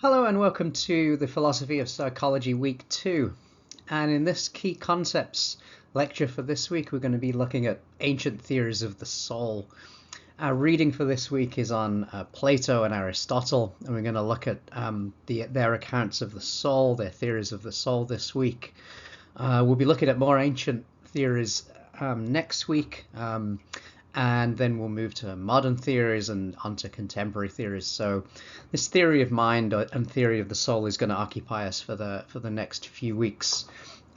Hello and welcome to the Philosophy of Psychology Week 2. And in this key concepts lecture for this week, we're going to be looking at ancient theories of the soul. Our reading for this week is on Plato and Aristotle, and we're going to look at their accounts of the soul, their theories of the soul this week. We'll be looking at more ancient theories next week. And then we'll move to modern theories and onto contemporary theories. So this theory of mind and theory of the soul is going to occupy us for the next few weeks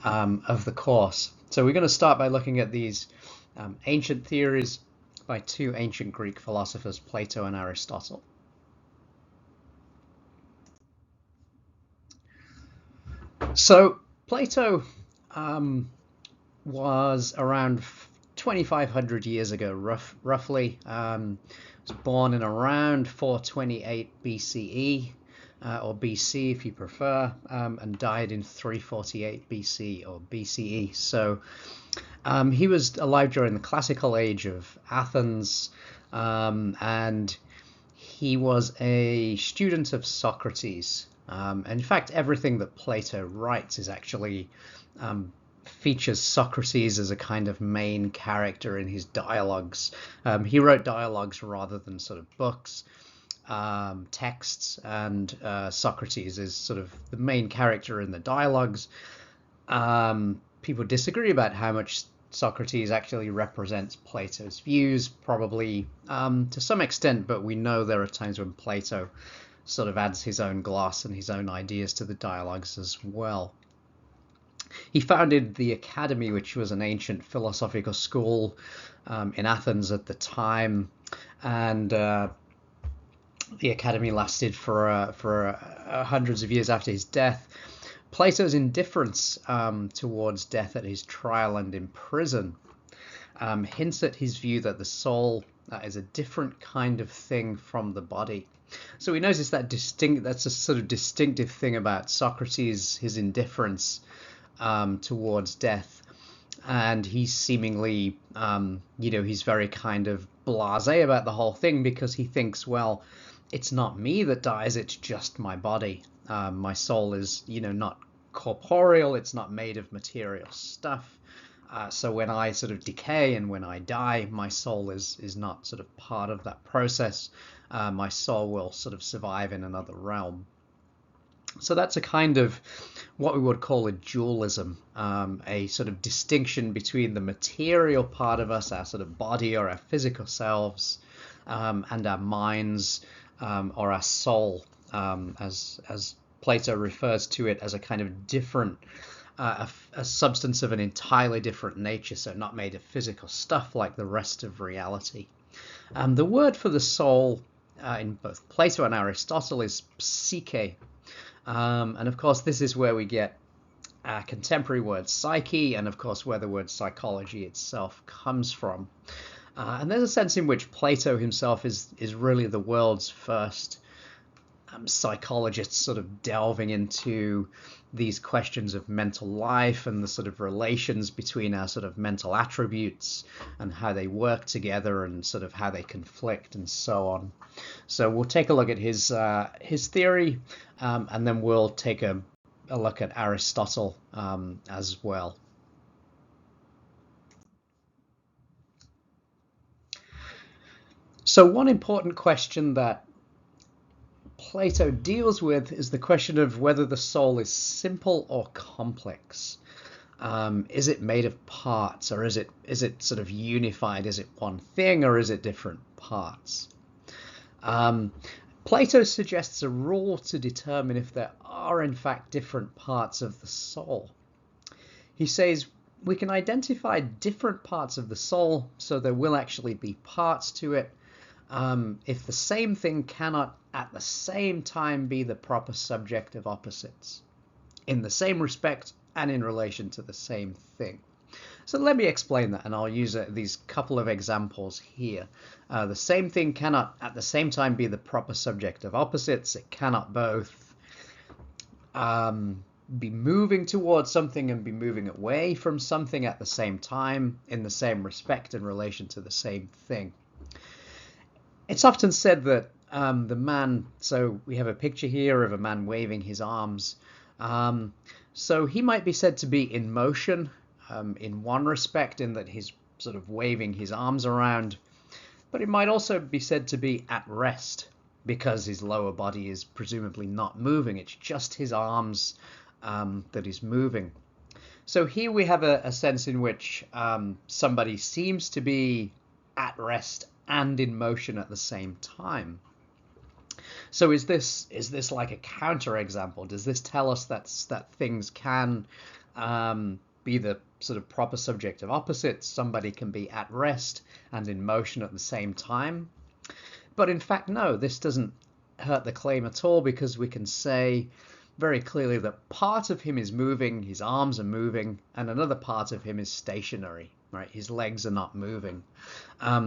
of the course. So we're going to start by looking at these ancient theories by two ancient Greek philosophers, Plato and Aristotle. So Plato was around 2,500 years ago, roughly. Was born in around 428 BCE, or BC if you prefer, and died in 348 BC or BCE. So he was alive during the classical age of Athens, and he was a student of Socrates. And in fact, everything that Plato writes is actually features Socrates as a kind of main character in his dialogues. He wrote dialogues rather than sort of books, texts, and Socrates is sort of the main character in the dialogues. People disagree about how much Socrates actually represents Plato's views, probably to some extent, but we know there are times when Plato sort of adds his own gloss and his own ideas to the dialogues as well. He founded the Academy, which was an ancient philosophical school in Athens at the time, and the Academy lasted for hundreds of years after his death. Plato's indifference towards death at his trial and in prison hints at his view that the soul is a different kind of thing from the body. So we notice that's a sort of distinctive thing about Socrates, his indifference towards death, and he's seemingly he's very kind of blasé about the whole thing because he thinks, well, it's not me that dies, it's just my body. My soul is not corporeal, it's not made of material stuff, so when I sort of decay and when I die, my soul is not sort of part of that process. My soul will sort of survive in another realm. So that's a kind of what we would call a dualism, a sort of distinction between the material part of us, our sort of body or our physical selves, and our minds or our soul, as Plato refers to it as a kind of different, a substance of an entirely different nature, so not made of physical stuff like the rest of reality. The word for the soul in both Plato and Aristotle is psyche. And of course, this is where we get our contemporary word psyche, and of course, where the word psychology itself comes from. And there's a sense in which Plato himself is really the world's first psychologist, sort of delving into these questions of mental life and the sort of relations between our sort of mental attributes and how they work together and sort of how they conflict and so on. So we'll take a look at his theory, and then we'll take a look at Aristotle as well. So one important question that Plato deals with is the question of whether the soul is simple or complex. Is it made of parts, or is it sort of unified? Is it one thing, or is it different parts? Plato suggests a rule to determine if there are in fact different parts of the soul. He says we can identify different parts of the soul, so there will actually be parts to it, if the same thing cannot at the same time be the proper subject of opposites, in the same respect and in relation to the same thing. So let me explain that, and I'll use these couple of examples here. The same thing cannot at the same time be the proper subject of opposites. It cannot both be moving towards something and be moving away from something at the same time, in the same respect in relation to the same thing. It's often said that the man, so we have a picture here of a man waving his arms. So he might be said to be in motion in one respect, in that he's sort of waving his arms around, but it might also be said to be at rest because his lower body is presumably not moving. It's just his arms that is moving. So here we have a sense in which somebody seems to be at rest and in motion at the same time. So is this like a counterexample? Does this tell us that things can be the sort of proper subject of opposites? Somebody can be at rest and in motion at the same time. But in fact, no, this doesn't hurt the claim at all, because we can say very clearly that part of him is moving, his arms are moving, and another part of him is stationary, right? His legs are not moving.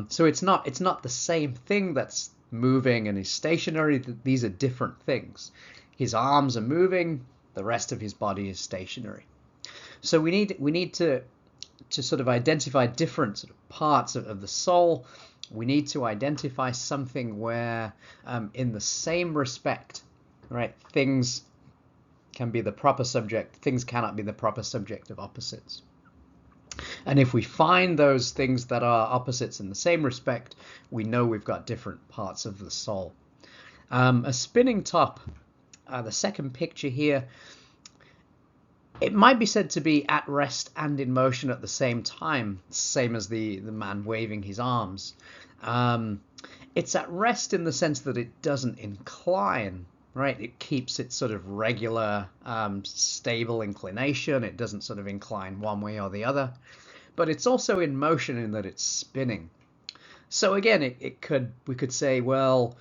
So it's not the same thing that's moving and is stationary. These are different things. His arms are moving, the rest of his body is stationary. So we need to sort of identify different sort of parts of the soul. We need to identify something where in the same respect, right, things can be the proper subject, things cannot be the proper subject of opposites. And if we find those things that are opposites in the same respect, we know we've got different parts of the soul. A spinning top, the second picture here, it might be said to be at rest and in motion at the same time, same as the man waving his arms. It's at rest in the sense that it doesn't incline, right? It keeps its sort of regular, stable inclination. It doesn't sort of incline one way or the other. But it's also in motion in that it's spinning. So again, we could say, well,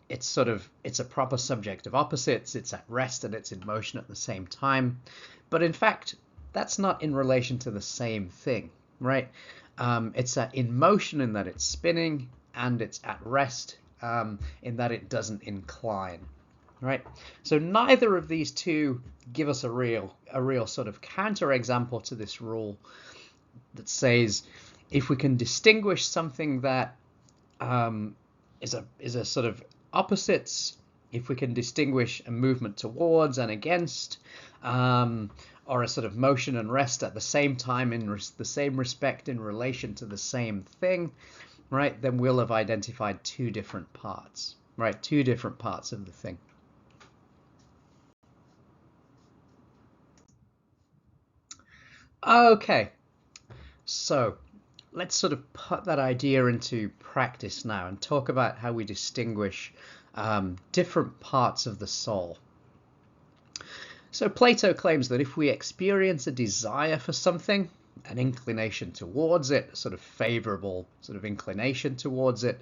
it's a proper subject of opposites. It's at rest and it's in motion at the same time. But in fact, that's not in relation to the same thing, right? It's in motion in that it's spinning, and it's at rest in that it doesn't incline, right? So neither of these two give us a real sort of counterexample to this rule that says if we can distinguish something that is a sort of opposites, if we can distinguish a movement towards and against, or a sort of motion and rest at the same time in the same respect in relation to the same thing, right, then we'll have identified two different parts, right, two different parts of the thing. Okay, so let's sort of put that idea into practice now and talk about how we distinguish different parts of the soul. So Plato claims that if we experience a desire for something, an inclination towards it, a sort of favorable sort of inclination towards it,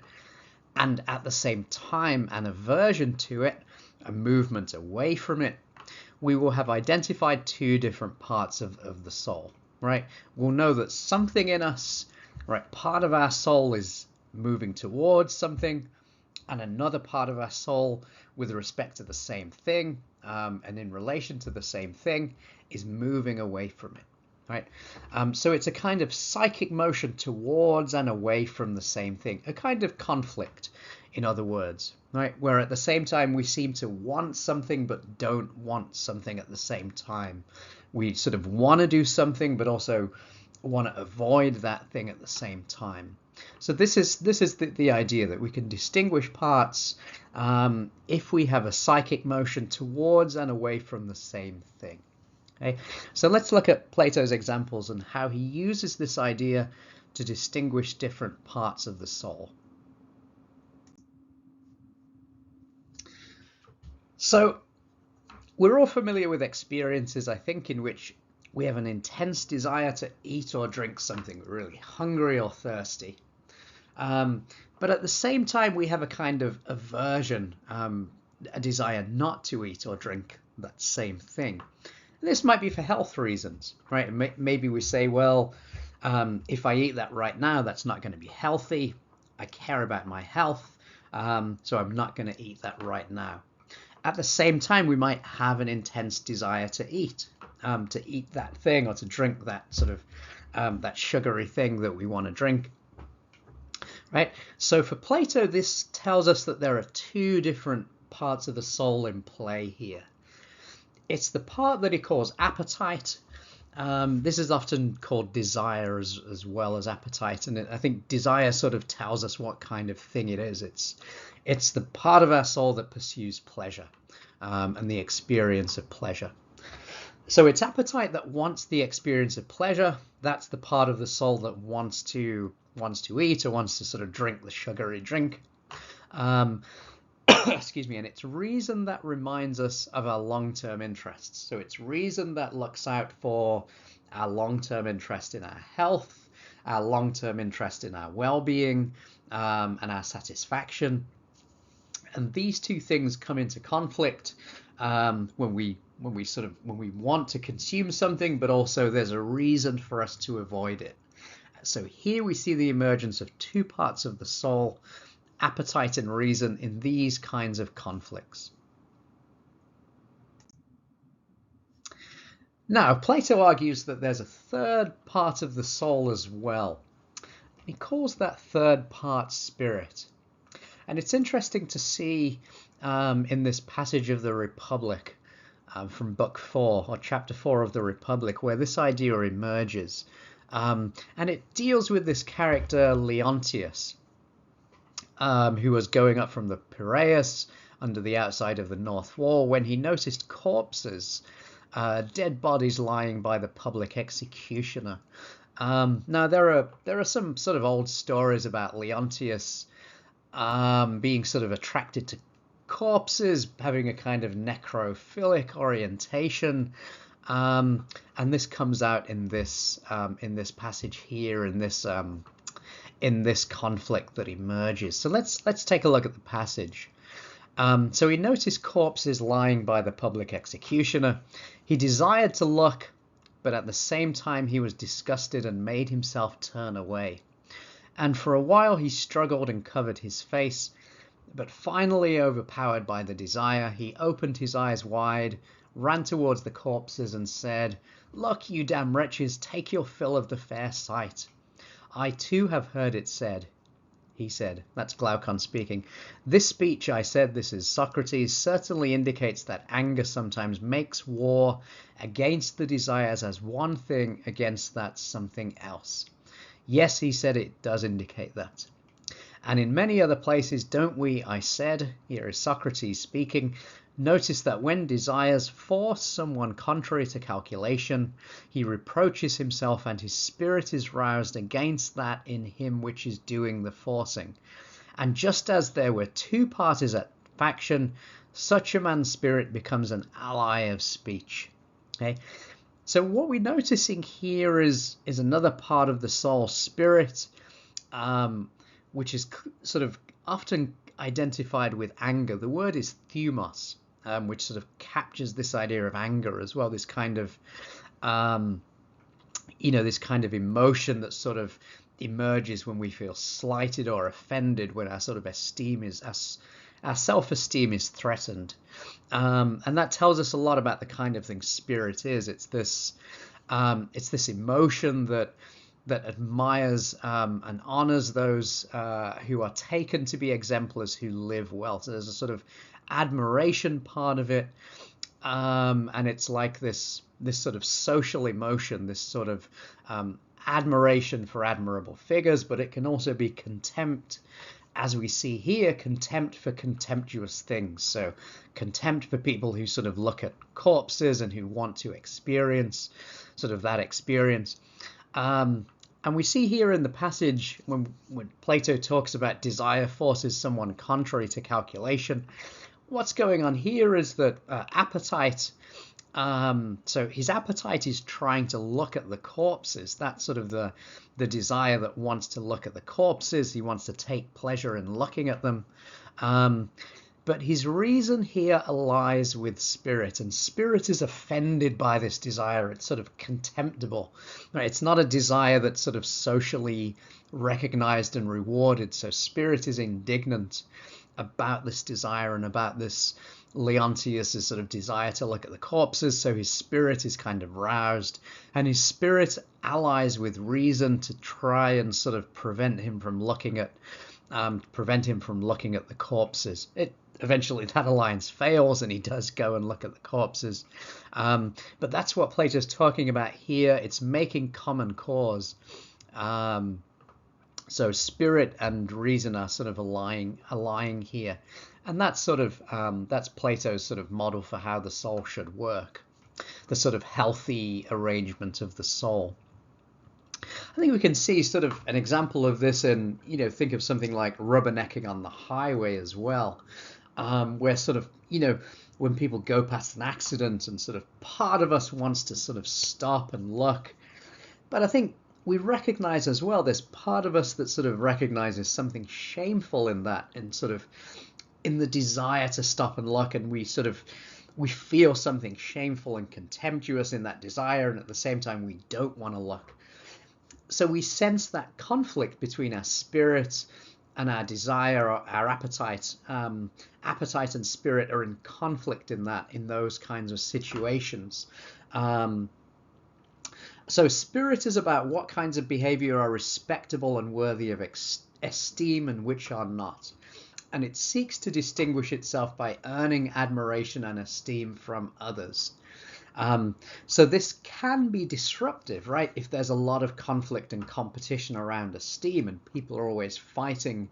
and at the same time an aversion to it, a movement away from it, we will have identified two different parts of the soul, right? We'll know that something in us, right, part of our soul is moving towards something, and another part of our soul, with respect to the same thing, and in relation to the same thing, is moving away from it, right? So it's a kind of psychic motion towards and away from the same thing, a kind of conflict, in other words, right? Where at the same time we seem to want something but don't want something at the same time. We sort of want to do something but also want to avoid that thing at the same time. So this is the idea that we can distinguish parts if we have a psychic motion towards and away from the same thing. Okay, so let's look at Plato's examples and how he uses this idea to distinguish different parts of the soul. So we're all familiar with experiences, I think, in which we have an intense desire to eat or drink something. We're really hungry or thirsty. But at the same time, we have a kind of aversion, a desire not to eat or drink that same thing. And this might be for health reasons, right? Maybe we say, well, if I eat that right now, that's not going to be healthy. I care about my health, so I'm not going to eat that right now. At the same time, we might have an intense desire to eat that thing or to drink that sort of that sugary thing that we want to drink. right? So for Plato, this tells us that there are two different parts of the soul in play here. It's the part that he calls appetite. This is often called desire as well as appetite, and I think desire sort of tells us what kind of thing it is. It's the part of our soul that pursues pleasure, and the experience of pleasure. So it's appetite that wants the experience of pleasure. That's the part of the soul that wants to eat or wants to sort of drink the sugary drink. Excuse me, and it's reason that reminds us of our long-term interests. So it's reason that looks out for our long-term interest in our health, our long-term interest in our well-being, and our satisfaction. And these two things come into conflict when we want to consume something, but also there's a reason for us to avoid it. So here we see the emergence of two parts of the soul, appetite and reason, in these kinds of conflicts. Now, Plato argues that there's a third part of the soul as well. He calls that third part spirit. And it's interesting to see in this passage of the Republic from Book 4, or Chapter 4 of the Republic, where this idea emerges. And it deals with this character, Leontius, who was going up from the Piraeus under the outside of the North Wall when he noticed corpses, dead bodies lying by the public executioner. Now, there are some sort of old stories about Leontius being sort of attracted to corpses, having a kind of necrophilic orientation, and this comes out in this passage here, in this conflict that emerges. So let's take a look at the passage. So he noticed corpses lying by the public executioner. He desired to look, but at the same time he was disgusted and made himself turn away. And for a while he struggled and covered his face, but finally, overpowered by the desire, he opened his eyes wide, ran towards the corpses and said, "Look, you damn wretches, take your fill of the fair sight. I too have heard it said," he said, that's Glaucon speaking, "this speech," I said, this is Socrates, "certainly indicates that anger sometimes makes war against the desires as one thing against that something else." Yes, he said, it does indicate that. And in many other places, don't we, I said, here is Socrates speaking, notice that when desires force someone contrary to calculation, he reproaches himself and his spirit is roused against that in him which is doing the forcing. And just as there were two parties at faction, such a man's spirit becomes an ally of speech. Okay. So what we're noticing here is another part of the soul, spirit, which is sort of often identified with anger. The word is thumos, which sort of captures this idea of anger as well, this kind of, this kind of emotion that sort of emerges when we feel slighted or offended, when our sort of our self-esteem is threatened. And that tells us a lot about the kind of thing spirit is. It's this emotion that admires and honors those who are taken to be exemplars, who live well. So there's a sort of admiration part of it, and it's like this sort of social emotion, this sort of admiration for admirable figures, but it can also be contempt, as we see here, contempt for contemptuous things. So contempt for people who sort of look at corpses and who want to experience sort of that experience. And we see here in the passage when Plato talks about desire forces someone contrary to calculation, what's going on here is that appetite, so his appetite is trying to look at the corpses. That's sort of the desire that wants to look at the corpses. He wants to take pleasure in looking at them. But his reason here lies with spirit, and spirit is offended by this desire. It's sort of contemptible. Right? It's not a desire that's sort of socially recognized and rewarded. So spirit is indignant about this desire and about this Leontius's sort of desire to look at the corpses. So his spirit is kind of roused, and his spirit allies with reason to try and sort of prevent him from looking at the corpses. Eventually that alliance fails, and he does go and look at the corpses. But that's what Plato's talking about here. It's making common cause. So spirit and reason are sort of allying here, and that's sort of that's Plato's sort of model for how the soul should work, the sort of healthy arrangement of the soul. I think we can see sort of an example of this in, think of something like rubbernecking on the highway as well, where sort of, when people go past an accident and sort of part of us wants to sort of stop and look, but I think we recognize as well, there's part of us that sort of recognizes something shameful in that, and sort of in the desire to stop and look, and we feel something shameful and contemptuous in that desire, and at the same time we don't want to look. So we sense that conflict between our spirit and our desire, or our appetite. Appetite and spirit are in conflict in those kinds of situations. So spirit is about what kinds of behavior are respectable and worthy of esteem and which are not. And it seeks to distinguish itself by earning admiration and esteem from others. So this can be disruptive, right? If there's a lot of conflict and competition around esteem, and people are always fighting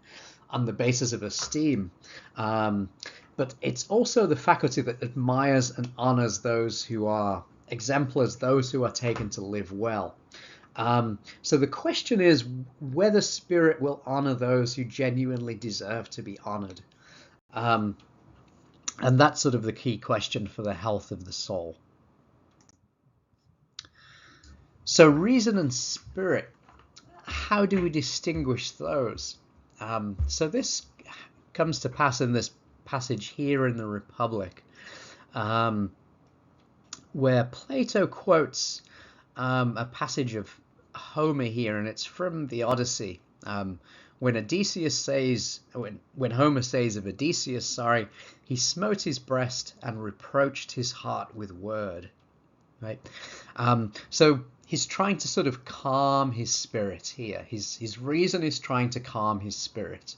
on the basis of esteem. But it's also the faculty that admires and honors those who are exemplars, those who are taken to live well. So the question is whether spirit will honor those who genuinely deserve to be honored. And that's sort of the key question for the health of the soul. So reason and spirit, how do we distinguish those? So this comes to pass in this passage here in the Republic, where Plato quotes a passage of Homer here, and it's from the Odyssey. When Homer says of Odysseus, he smote his breast and reproached his heart with word. Right. So he's trying to sort of calm his spirit here. His reason is trying to calm his spirit.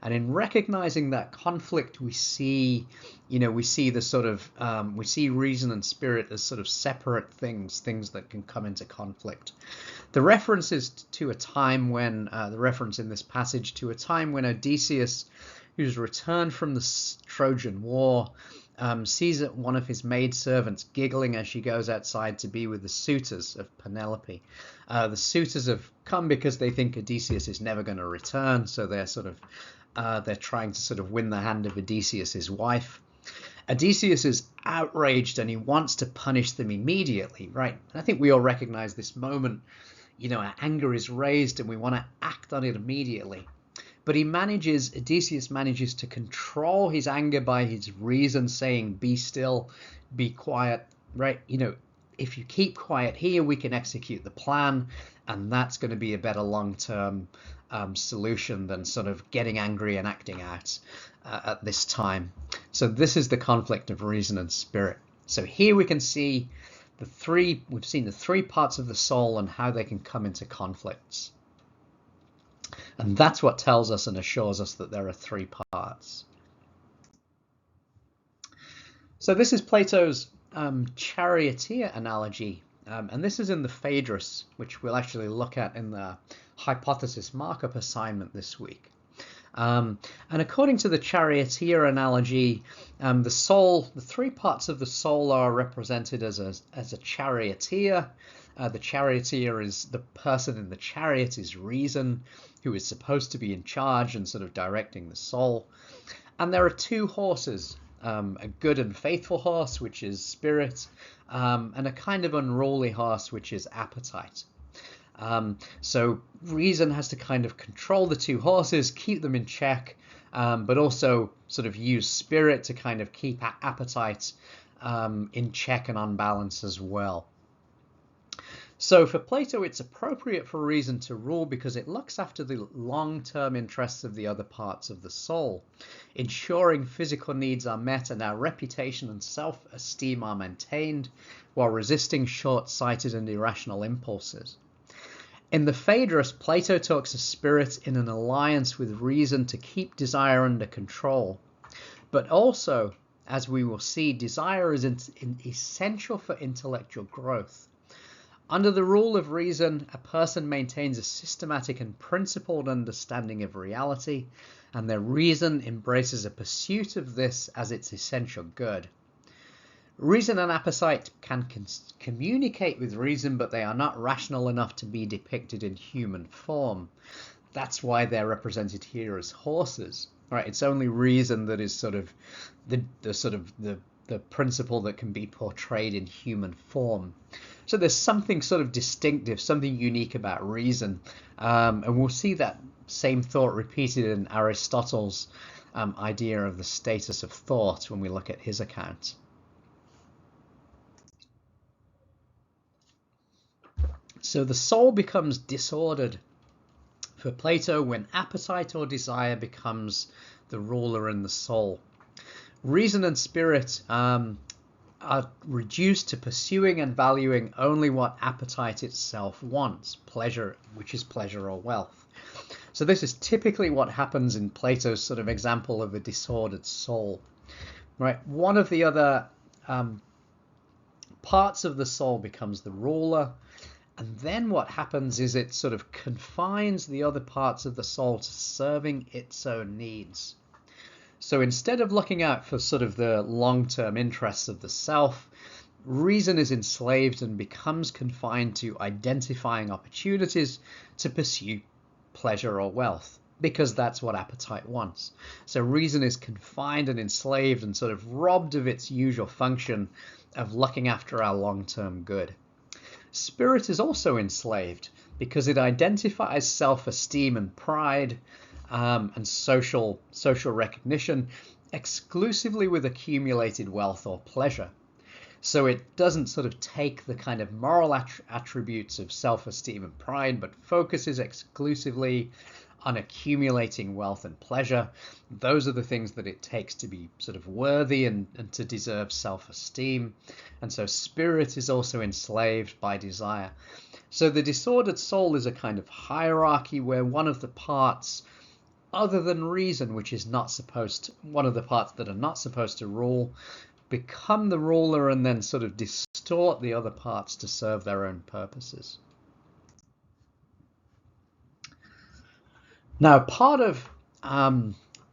And in recognizing that conflict, we see the sort of, we see reason and spirit as sort of separate things that can come into conflict. The reference is to a time when, the reference in this passage to a time when Odysseus, who's returned from the Trojan War, sees one of his maidservants giggling as she goes outside to be with the suitors of Penelope. The suitors have come because they think Odysseus is never going to return, so they're sort of they're trying to sort of win the hand of Odysseus, his wife. Odysseus is outraged and he wants to punish them immediately, right? And I think we all recognize this moment. Our anger is raised and we want to act on it immediately. But Odysseus manages to control his anger by his reason, saying, be still, be quiet, right? If you keep quiet here, we can execute the plan, and that's going to be a better long-term solution than sort of getting angry and acting out at this time. So this is the conflict of reason and spirit. So here we can see we've seen the three parts of the soul and how they can come into conflicts. And that's what tells us and assures us that there are three parts. So this is Plato's charioteer analogy. And this is in the Phaedrus, which we'll actually look at in the hypothesis markup assignment this week. And according to the charioteer analogy, the three parts of the soul are represented as a charioteer. The charioteer is the person in the chariot, is reason, who is supposed to be in charge and sort of directing the soul. And there are two horses, a good and faithful horse, which is spirit, and a kind of unruly horse, which is appetite. So reason has to kind of control the two horses, keep them in check, but also sort of use spirit to kind of keep appetite in check and on balance as well. So for Plato, it's appropriate for reason to rule because it looks after the long-term interests of the other parts of the soul, ensuring physical needs are met and our reputation and self-esteem are maintained while resisting short-sighted and irrational impulses. In the Phaedrus, Plato talks of spirit in an alliance with reason to keep desire under control. But also, as we will see, desire is essential for intellectual growth. Under the rule of reason, a person maintains a systematic and principled understanding of reality, and their reason embraces a pursuit of this as its essential good. Reason and appetite can communicate with reason, but they are not rational enough to be depicted in human form. That's why they're represented here as horses. Right? It's only reason that is sort of the principle that can be portrayed in human form. So there's something sort of distinctive, something unique about reason, and we'll see that same thought repeated in Aristotle's idea of the status of thought when we look at his account. So the soul becomes disordered for Plato when appetite or desire becomes the ruler in the soul. Reason and spirit are reduced to pursuing and valuing only what appetite itself wants, pleasure, which is pleasure or wealth. So this is typically what happens in Plato's sort of example of a disordered soul. Right? One of the other parts of the soul becomes the ruler, and then what happens is it sort of confines the other parts of the soul to serving its own needs. So instead of looking out for sort of the long-term interests of the self, reason is enslaved and becomes confined to identifying opportunities to pursue pleasure or wealth, because that's what appetite wants. So reason is confined and enslaved and sort of robbed of its usual function of looking after our long-term good. Spirit is also enslaved because it identifies self-esteem and pride and social recognition exclusively with accumulated wealth or pleasure. So it doesn't sort of take the kind of moral attributes of self-esteem and pride, but focuses exclusively on accumulating wealth and pleasure. Those are the things that it takes to be sort of worthy and to deserve self-esteem. And so spirit is also enslaved by desire. So the disordered soul is a kind of hierarchy where one of the parts other than reason, which is not supposed to, one of the parts that are not supposed to rule, become the ruler and then sort of distort the other parts to serve their own purposes. Now, part of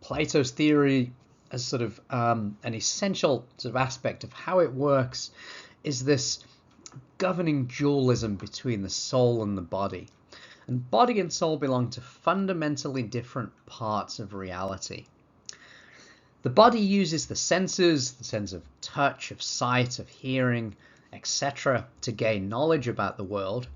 Plato's theory as sort of an essential sort of aspect of how it works is this governing dualism between the soul and the body. And body and soul belong to fundamentally different parts of reality. The body uses the senses, the sense of touch, of sight, of hearing, etc., to gain knowledge about the world.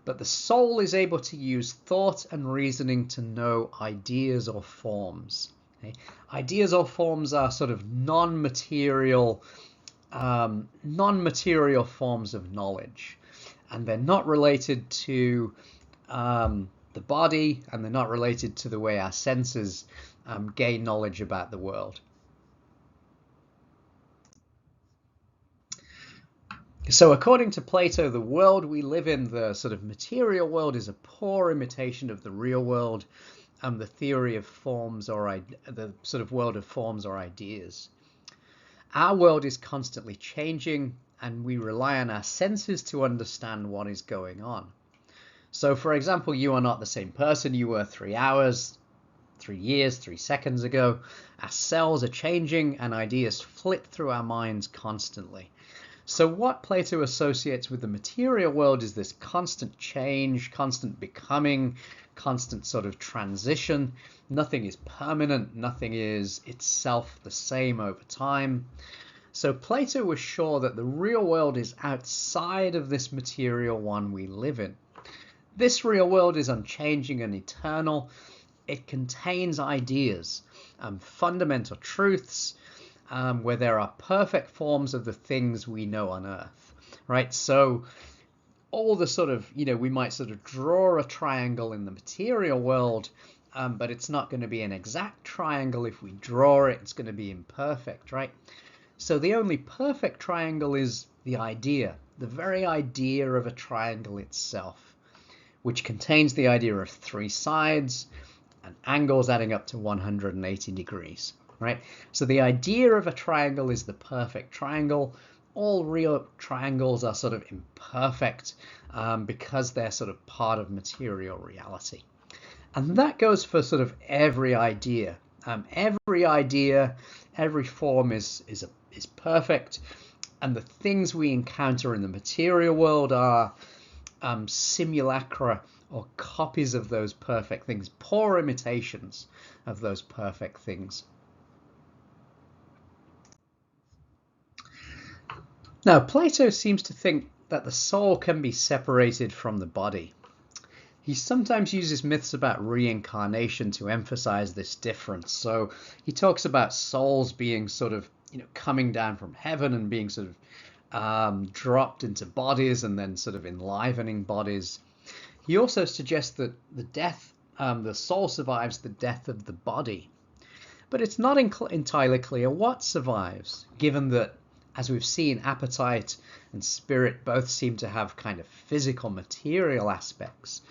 But the soul is able to use thought and reasoning to know ideas or forms. Okay? Ideas or forms are sort of non-material forms of knowledge, and they're not related to the body, and they're not related to the way our senses gain knowledge about the world. So according to Plato, the world we live in, the sort of material world, is a poor imitation of the real world, the theory of forms or the sort of world of forms or ideas. Our world is constantly changing, and we rely on our senses to understand what is going on. So, for example, you are not the same person you were 3 hours, 3 years, 3 seconds ago. Our cells are changing and ideas flit through our minds constantly. So what Plato associates with the material world is this constant change, constant becoming, constant sort of transition. Nothing is permanent, nothing is itself the same over time. So Plato was sure that the real world is outside of this material one we live in. This real world is unchanging and eternal. It contains ideas, fundamental truths, where there are perfect forms of the things we know on earth, right? So all the sort of, we might sort of draw a triangle in the material world, but it's not going to be an exact triangle. If we draw it, it's going to be imperfect, right? So the only perfect triangle is the idea, the very idea of a triangle itself, which contains the idea of three sides and angles adding up to 180 degrees, right? So the idea of a triangle is the perfect triangle. All real triangles are sort of imperfect because they're sort of part of material reality. And that goes for sort of every idea. Every idea, every form is perfect. And the things we encounter in the material world are simulacra or copies of those perfect things, poor imitations of those perfect things. Now, Plato seems to think that the soul can be separated from the body. He sometimes uses myths about reincarnation to emphasize this difference. So he talks about souls being sort of, coming down from heaven and being sort of dropped into bodies and then sort of enlivening bodies. He also suggests that the soul survives the death of the body. But it's not entirely clear what survives, given that, as we've seen, appetite and spirit both seem to have kind of physical, material aspects.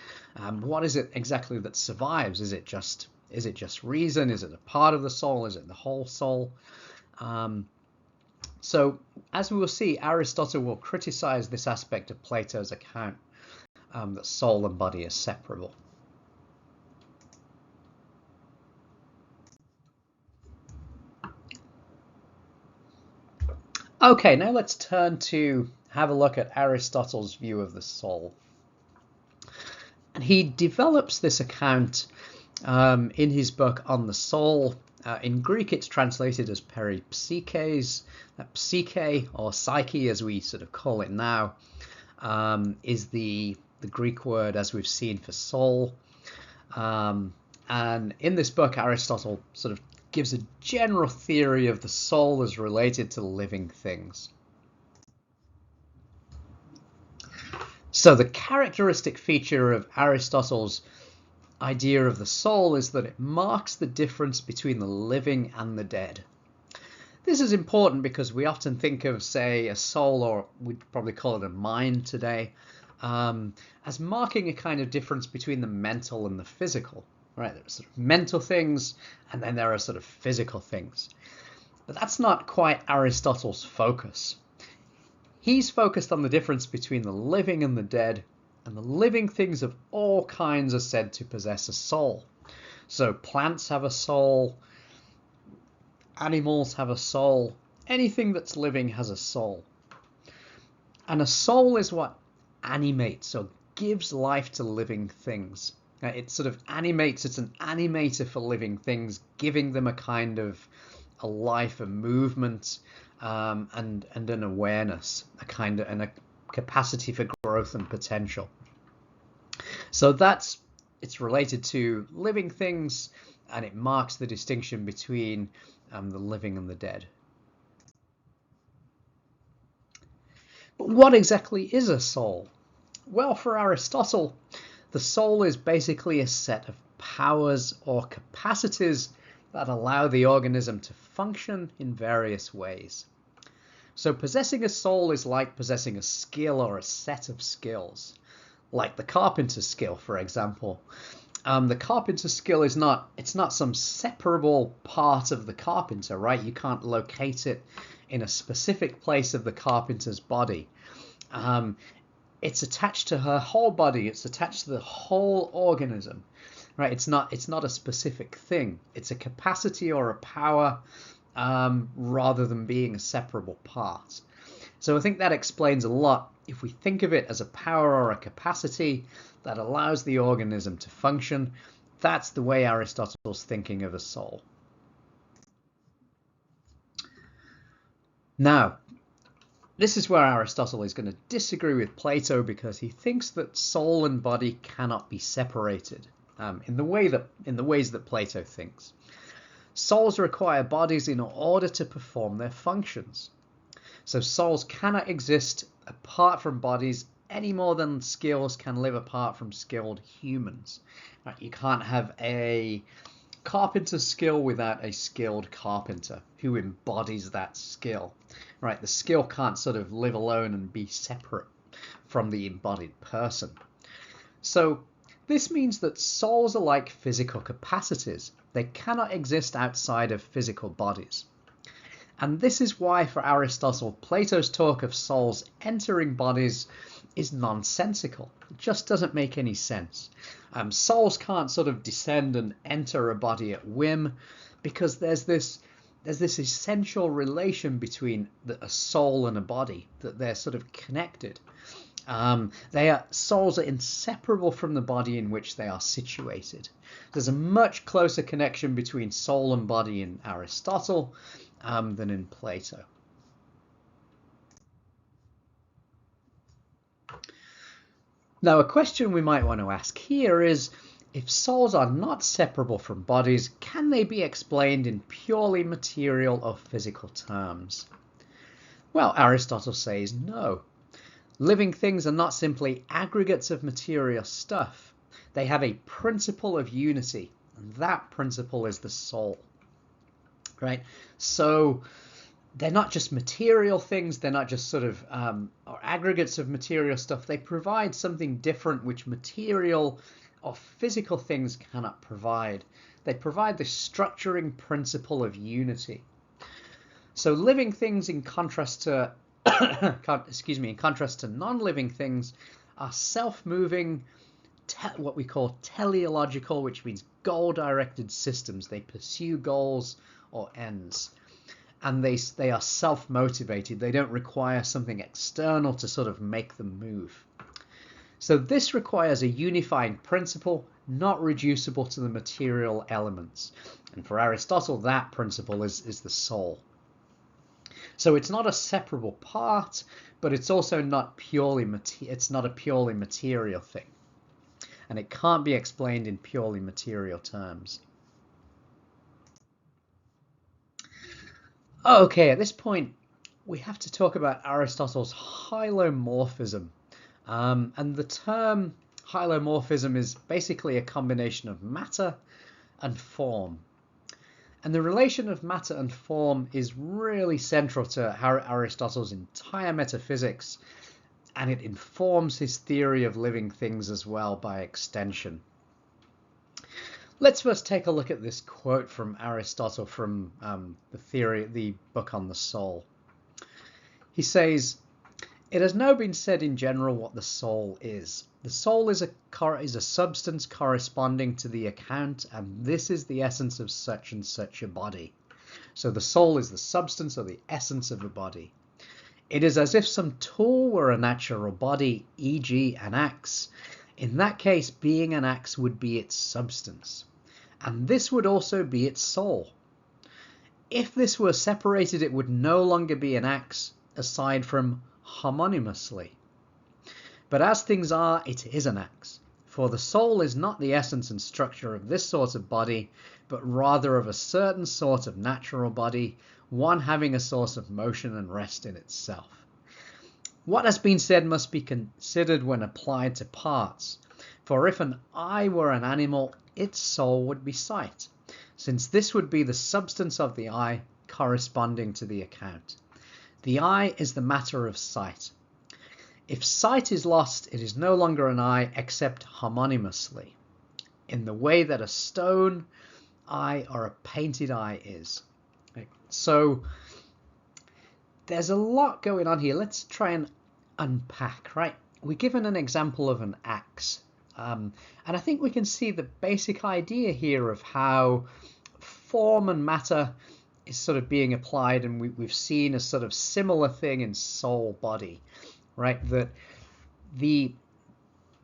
What is it exactly that survives? Is it just reason? Is it a part of the soul? Is it the whole soul? So, as we will see, Aristotle will criticize this aspect of Plato's account, that soul and body are separable. Okay, now let's turn to have a look at Aristotle's view of the soul. And he develops this account in his book On the Soul. In Greek, it's translated as peripsyches. Psyche, or psyche as we sort of call it now, is the Greek word, as we've seen, for soul. And in this book, Aristotle sort of gives a general theory of the soul as related to living things. So the characteristic feature of Aristotle's idea of the soul is that it marks the difference between the living and the dead. This is important because we often think of, say, a soul, or we'd probably call it a mind today, as marking a kind of difference between the mental and the physical. Right, there are sort of mental things, and then there are sort of physical things. But that's not quite Aristotle's focus. He's focused on the difference between the living and the dead, and the living things of all kinds are said to possess a soul. So plants have a soul, animals have a soul, anything that's living has a soul. And a soul is what animates or gives life to living things. It sort of animates, it's an animator for living things, giving them a kind of a life, a movement, and an awareness, and a capacity for growth and potential. So it's related to living things, and it marks the distinction between the living and the dead. But what exactly is a soul? Well, for Aristotle, the soul is basically a set of powers or capacities that allow the organism to function in various ways. So possessing a soul is like possessing a skill or a set of skills, like the carpenter's skill, for example. The carpenter's skill is not some separable part of the carpenter, right? You can't locate it in a specific place of the carpenter's body. It's attached to her whole body. It's attached to the whole organism, right? It's not a specific thing. It's a capacity or a power, rather than being a separable part. So I think that explains a lot. If we think of it as a power or a capacity that allows the organism to function, that's the way Aristotle's thinking of a soul. Now, this is where Aristotle is going to disagree with Plato, because he thinks that soul and body cannot be separated in the ways that Plato thinks. Souls require bodies in order to perform their functions. So souls cannot exist apart from bodies any more than skills can live apart from skilled humans. Right? You can't have a carpenter skill without a skilled carpenter who embodies that skill. Right? The skill can't sort of live alone and be separate from the embodied person. So this means that souls are like physical capacities. They cannot exist outside of physical bodies. And this is why, for Aristotle, Plato's talk of souls entering bodies is nonsensical. It just doesn't make any sense. Souls can't sort of descend and enter a body at whim, because there's this essential relation between a soul and a body, that they're sort of connected. Souls are inseparable from the body in which they are situated. There's a much closer connection between soul and body in Aristotle than in Plato. Now, a question we might want to ask here is, if souls are not separable from bodies, can they be explained in purely material or physical terms? Well, Aristotle says no. Living things are not simply aggregates of material stuff. They have a principle of unity, and that principle is the soul. Right? So they're not just material things, they're not just sort of or aggregates of material stuff. They provide something different which material or physical things cannot provide. They provide the structuring principle of unity. So living things, in contrast to in contrast to non-living things, are self-moving, what we call teleological, which means goal-directed systems. They pursue goals or ends, and they are self-motivated. They don't require something external to sort of make them move. So this requires a unifying principle, not reducible to the material elements. And for Aristotle, that principle is the soul. So it's not a separable part, but it's also not it's not a purely material thing. And it can't be explained in purely material terms. Okay, at this point, we have to talk about Aristotle's hylomorphism. And the term hylomorphism is basically a combination of matter and form. And the relation of matter and form is really central to Aristotle's entire metaphysics, and it informs his theory of living things as well by extension. Let's first take a look at this quote from Aristotle from the book on the soul. He says, "It has now been said in general what the soul is. The soul is a substance corresponding to the account, and this is the essence of such and such a body." So the soul is the substance or the essence of a body. "It is as if some tool were a natural body, e.g. an axe. In that case, being an axe would be its substance, and this would also be its soul. If this were separated, it would no longer be an axe, aside from homonymously. But as things are, it is an axe, for the soul is not the essence and structure of this sort of body, but rather of a certain sort of natural body, one having a source of motion and rest in itself. What has been said must be considered when applied to parts, for if an eye were an animal, its soul would be sight, since this would be the substance of the eye corresponding to the account. The eye is the matter of sight. If sight is lost, it is no longer an eye except homonymously, in the way that a stone eye or a painted eye is." So there's a lot going on here. Let's try and unpack, right? We're given an example of an axe. And I think we can see the basic idea here of how form and matter is sort of being applied, and we've seen a sort of similar thing in soul body, right? That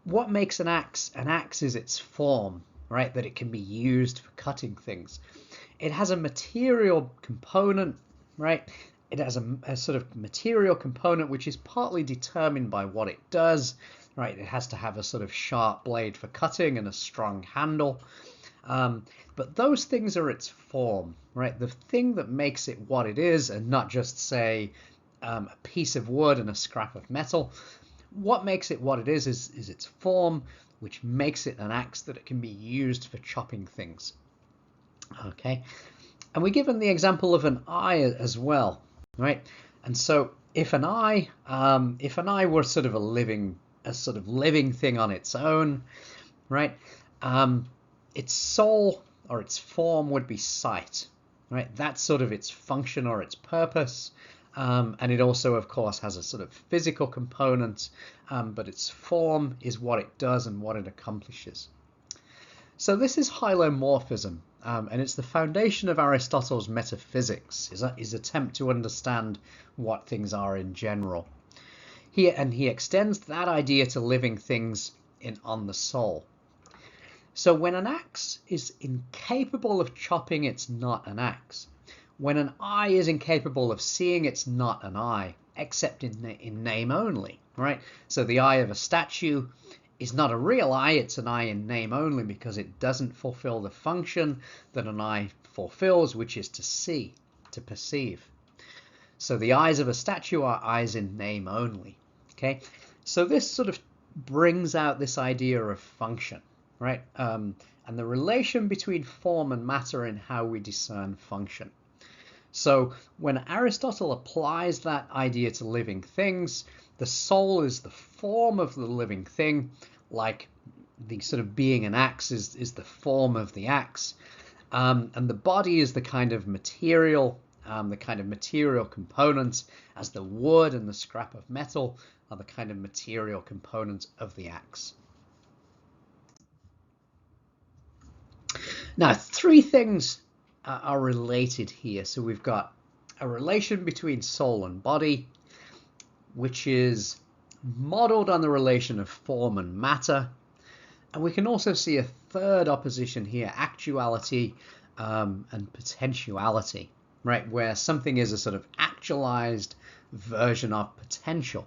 what makes an axe is its form, right? That it can be used for cutting things. It has a material component, right? It has a sort of material component which is partly determined by what it does, right? It has to have a sort of sharp blade for cutting and a strong handle. But those things are its form, right? The thing that makes it what it is, and not just, say, a piece of wood and a scrap of metal. what makes it what it is its form, which makes it an axe that it can be used for chopping things. Okay, and we're given the example of an eye as well, right? And so if an eye were sort of a living thing on its own, right? Its soul or its form would be sight, right? That's sort of its function or its purpose. And it also, of course, has a sort of physical component, but its form is what it does and what it accomplishes. So this is hylomorphism, and it's the foundation of Aristotle's metaphysics, his attempt to understand what things are in general. He extends that idea to living things on the soul. So when an axe is incapable of chopping, it's not an axe. When an eye is incapable of seeing, it's not an eye, except in name only, right? So the eye of a statue is not a real eye, it's an eye in name only because it doesn't fulfill the function that an eye fulfills, which is to see, to perceive. So the eyes of a statue are eyes in name only, okay? So this sort of brings out this idea of function, right? And the relation between form and matter in how we discern function. So when Aristotle applies that idea to living things, the soul is the form of the living thing, like the sort of being an axe is the form of the axe, and the body is the kind of material component, as the wood and the scrap of metal are the kind of material component of the axe. Now, three things are related here. So we've got a relation between soul and body, which is modeled on the relation of form and matter. And we can also see a third opposition here, actuality and potentiality, right? Where something is a sort of actualized version of potential.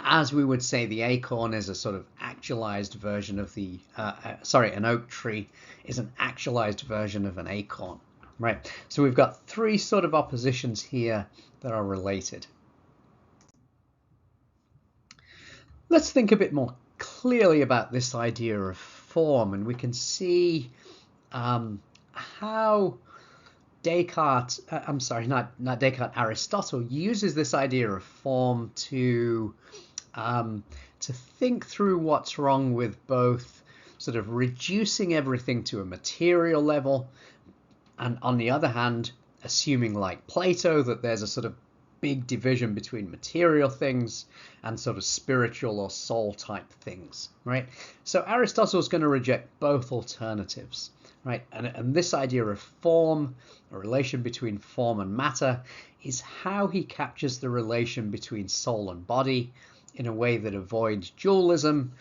As we would say, the acorn is a sort of actualized version of an oak tree is an actualized version of an acorn, right? So we've got three sort of oppositions here that are related. Let's think a bit more clearly about this idea of form, and we can see how Aristotle uses this idea of form to think through what's wrong with both sort of reducing everything to a material level, and on the other hand, assuming, like Plato, that there's a sort of big division between material things and sort of spiritual or soul type things, right? So Aristotle's going to reject both alternatives, right? And this idea of form, a relation between form and matter, is how he captures the relation between soul and body in a way that avoids dualism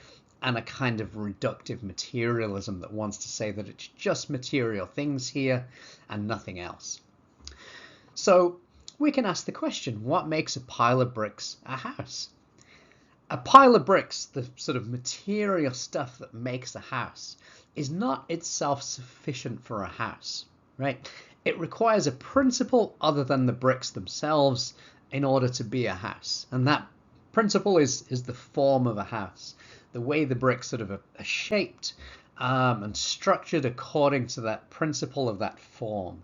and a kind of reductive materialism that wants to say that it's just material things here and nothing else. So we can ask the question, what makes a pile of bricks a house? A pile of bricks, the sort of material stuff that makes a house, is not itself sufficient for a house, right? It requires a principle other than the bricks themselves in order to be a house. And that principle is the form of a house, the way the bricks sort of are shaped and structured according to that principle of that form,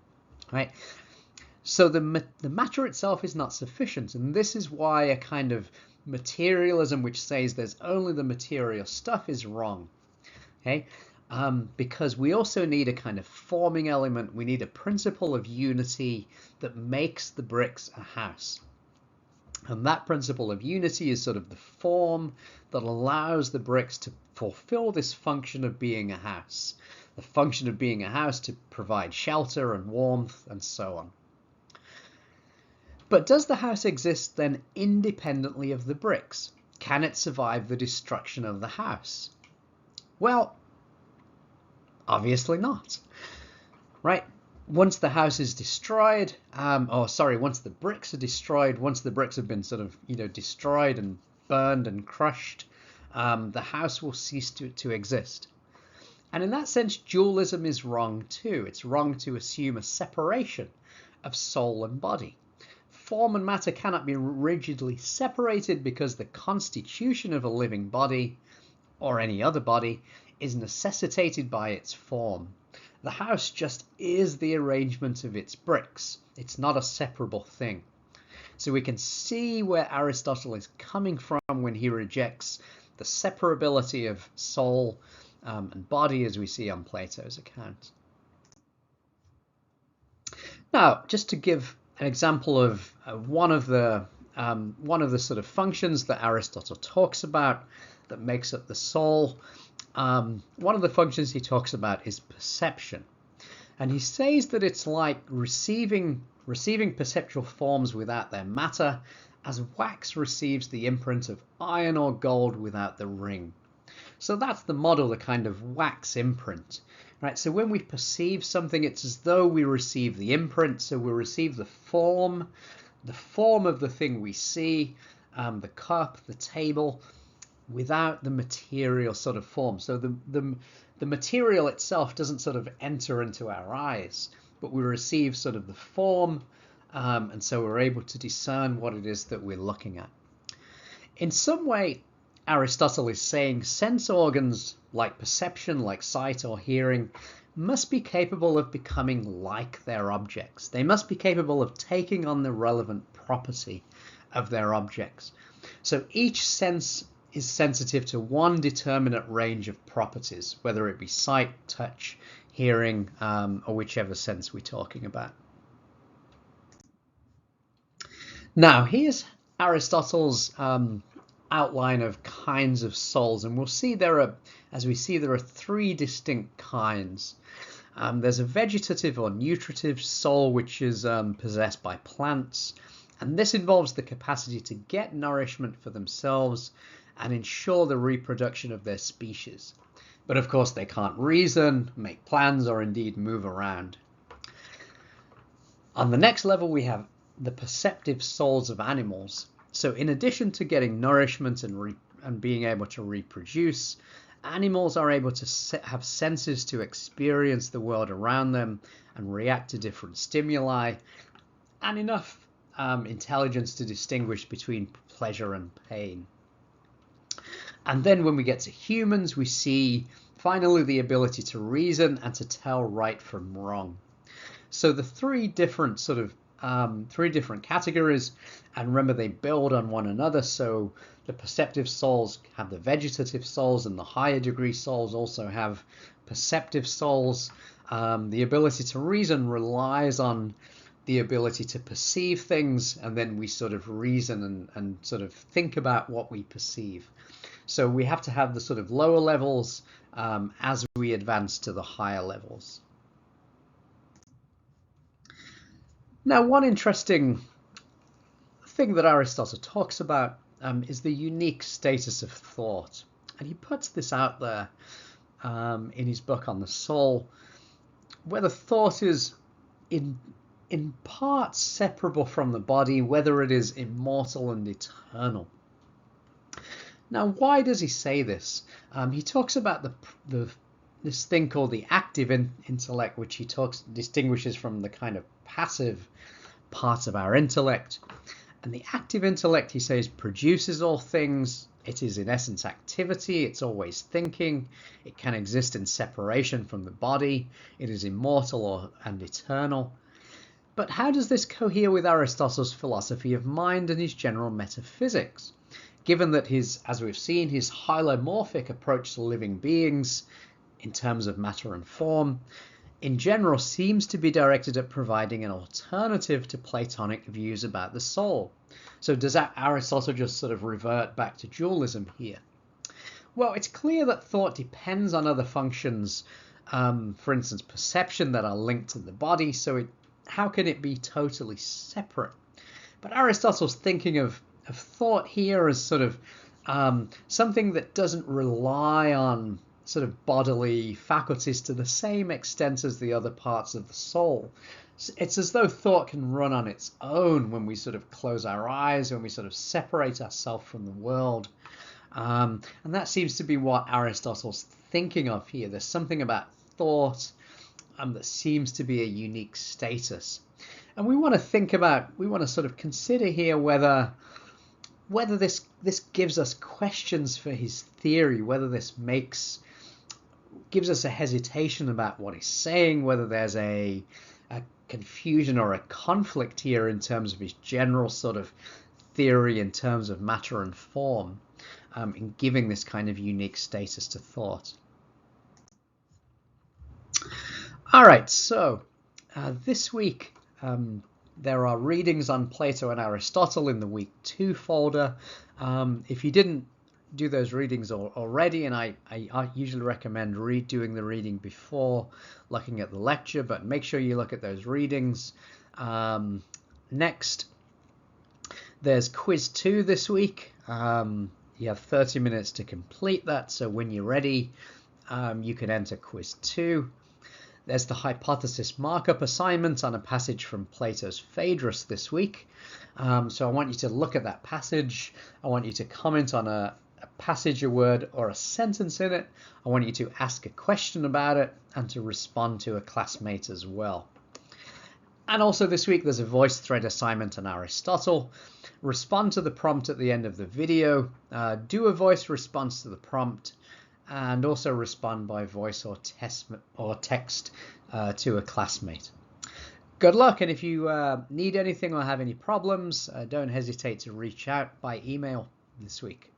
right? So the matter itself is not sufficient, and this is why a kind of materialism which says there's only the material stuff is wrong, okay? Because we also need a kind of forming element. We need a principle of unity that makes the bricks a house. And that principle of unity is sort of the form that allows the bricks to fulfill this function of being a house. The function of being a house to provide shelter and warmth and so on. But does the house exist then independently of the bricks? Can it survive the destruction of the house? Well, obviously not, right? Once the house is destroyed, once the bricks are destroyed, once the bricks have been sort of, destroyed and burned and crushed, the house will cease to exist. And in that sense, dualism is wrong too. It's wrong to assume a separation of soul and body. form and matter cannot be rigidly separated because the constitution of a living body, or any other body, is necessitated by its form. The house just is the arrangement of its bricks. It's not a separable thing. So we can see where Aristotle is coming from when he rejects the separability of soul and body as we see on Plato's account. Now, just to give an example of one of the sort of functions that Aristotle talks about that makes up the soul, one of the functions he talks about is perception. And he says that it's like receiving perceptual forms without their matter, as wax receives the imprint of iron or gold without the ring. So that's the model, the kind of wax imprint. Right, so when we perceive something, it's as though we receive the imprint, so we receive the form of the thing we see, the cup, the table, without the material sort of form. So the material itself doesn't sort of enter into our eyes, but we receive sort of the form, and so we're able to discern what it is that we're looking at. In some way, Aristotle is saying sense organs like perception, like sight or hearing, must be capable of becoming like their objects. They must be capable of taking on the relevant property of their objects. So each sense is sensitive to one determinate range of properties, whether it be sight, touch, hearing, or whichever sense we're talking about. Now, here's Aristotle's outline of kinds of souls, and we'll see there are three distinct kinds. There's a vegetative or nutritive soul, which is possessed by plants, and this involves the capacity to get nourishment for themselves and ensure the reproduction of their species. But of course they can't reason, make plans, or indeed move around. On the next level we have the perceptive souls of animals. So in addition to getting nourishment and being able to reproduce, animals are able to have senses to experience the world around them and react to different stimuli, and enough intelligence to distinguish between pleasure and pain. And then when we get to humans, we see finally the ability to reason and to tell right from wrong. So the three different categories, and remember they build on one another. So the perceptive souls have the vegetative souls, and the higher degree souls also have perceptive souls. The ability to reason relies on the ability to perceive things, and then we sort of reason and sort of think about what we perceive. So we have to have the sort of lower levels as we advance to the higher levels. Now, one interesting thing that Aristotle talks about is the unique status of thought. And he puts this out there in his book on the soul, whether thought is in part separable from the body, whether it is immortal and eternal. Now, why does he say this? He talks about this thing called the active intellect, which he distinguishes from the kind of passive part of our intellect. And the active intellect, he says, produces all things. It is in essence activity. It's always thinking. It can exist in separation from the body. It is immortal and eternal. But how does this cohere with Aristotle's philosophy of mind and his general metaphysics? Given that as we've seen, his hylomorphic approach to living beings in terms of matter and form, in general, seems to be directed at providing an alternative to Platonic views about the soul. So does Aristotle just sort of revert back to dualism here? Well, it's clear that thought depends on other functions, for instance, perception, that are linked to the body, so how can it be totally separate? But Aristotle's thinking of thought here as sort of something that doesn't rely on sort of bodily faculties to the same extent as the other parts of the soul. It's as though thought can run on its own when we sort of close our eyes, when we sort of separate ourselves from the world. And that seems to be what Aristotle's thinking of here. There's something about thought that seems to be a unique status. And we want to sort of consider here whether this gives us questions for his theory, whether this gives us a hesitation about what he's saying, whether there's a confusion or a conflict here in terms of his general sort of theory in terms of matter and form, in giving this kind of unique status to thought. All right, so this week there are readings on Plato and Aristotle in the week 2 folder. If you didn't do those readings already, and I usually recommend doing the reading before looking at the lecture, but make sure you look at those readings. Next, there's quiz 2 this week. You have 30 minutes to complete that, so when you're ready, you can enter quiz 2. There's the hypothesis markup assignment on a passage from Plato's Phaedrus this week. So I want you to look at that passage. I want you to comment on a passage, a word, or a sentence in it. I want you to ask a question about it and to respond to a classmate as well. And also this week there's a voice thread assignment on Aristotle. Respond to the prompt at the end of the video. Do a voice response to the prompt, and also respond by voice or text to a classmate. Good luck, and if you need anything or have any problems, don't hesitate to reach out by email this week.